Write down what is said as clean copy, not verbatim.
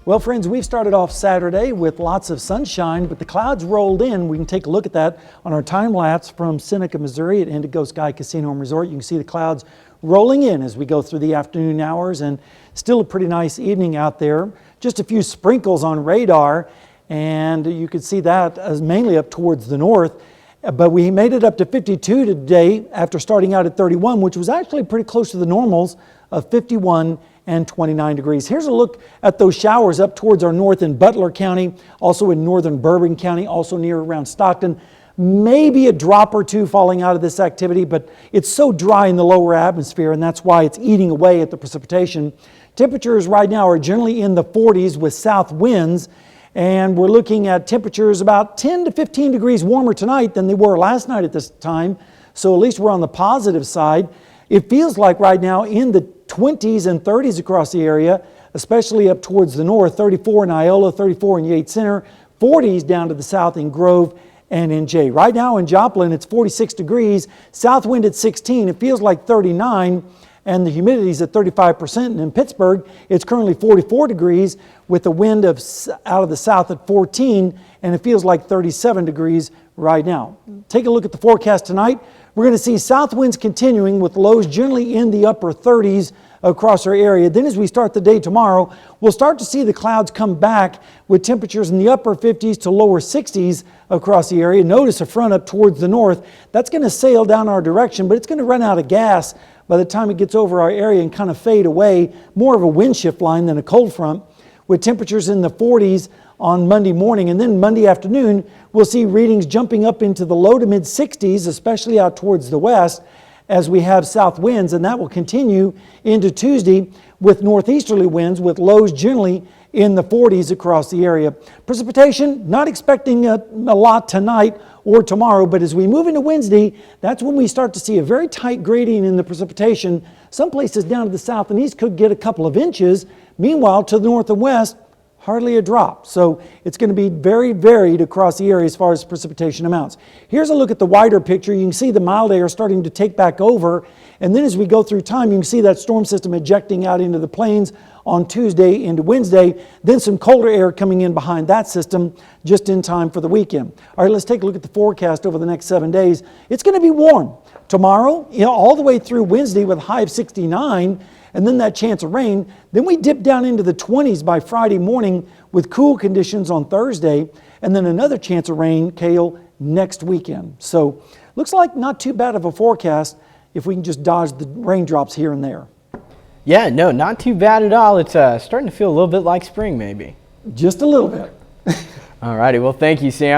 Well, friends, we've started off Saturday with lots of sunshine, but the clouds rolled in. We can take a look at that on our time lapse from Seneca, Missouri at Indigo Sky Casino and Resort. You can see the clouds rolling in as we go through the afternoon hours, and still a pretty nice evening out there. Just a few sprinkles on radar, and you can see that as mainly up towards the north. But we made it up to 52 today after starting out at 31, which was actually pretty close to the normals of 51 and 29 degrees. Here's a look at those showers up towards our north in Butler County, also in northern Bourbon County, also near around Stockton. Maybe a drop or two falling out of this activity, but it's so dry in the lower atmosphere, and that's why it's eating away at the precipitation. Temperatures right now are generally in the 40s with south winds, and we're looking at temperatures about 10 to 15 degrees warmer tonight than they were last night at this time, so at least we're on the positive side. It feels like right now in the 20s and 30s across the area, especially up towards the north, 34 in Iola, 34 in Yates Center, 40s down to the south in Grove and in Jay. Right now in Joplin, it's 46 degrees, south wind at 16, it feels like 39, and the humidity is at 35%. And in Pittsburgh, it's currently 44 degrees with a wind out of the south at 14, and it feels like 37 degrees right now. Take a look at the forecast tonight. We're going to see south winds continuing with lows generally in the upper 30s across our area. Then as we start the day tomorrow, we'll start to see the clouds come back with temperatures in the upper 50s to lower 60s across the area. Notice a front up towards the north. That's going to sail down our direction, but it's going to run out of gas by the time it gets over our area and kind of fade away. More of a wind shift line than a cold front, with temperatures in the 40s on Monday morning. And then Monday afternoon, we'll see readings jumping up into the low to mid 60s, especially out towards the west, as we have south winds, and that will continue into Tuesday with northeasterly winds with lows generally in the 40s across the area. Precipitation, not expecting a lot tonight or tomorrow, but as we move into Wednesday, that's when we start to see a very tight gradient in the precipitation. Some places down to the south and east could get a couple of inches. Meanwhile, to the north and west, hardly a drop. So it's going to be very varied across the area as far as precipitation amounts. Here's a look at the wider picture. You can see the mild air starting to take back over. And then as we go through time, you can see that storm system ejecting out into the plains on Tuesday into Wednesday. Then some colder air coming in behind that system just in time for the weekend. All right, let's take a look at the forecast over the next 7 days. It's going to be warm. Tomorrow, all the way through Wednesday with a high of 69. And then that chance of rain. Then we dip down into the 20s by Friday morning with cool conditions on Thursday, and then another chance of rain, Cale, next weekend. So looks like not too bad of a forecast if we can just dodge the raindrops here and there. Yeah, no, not too bad at all. It's starting to feel a little bit like spring maybe. Just a little bit. All righty, well thank you, Sam.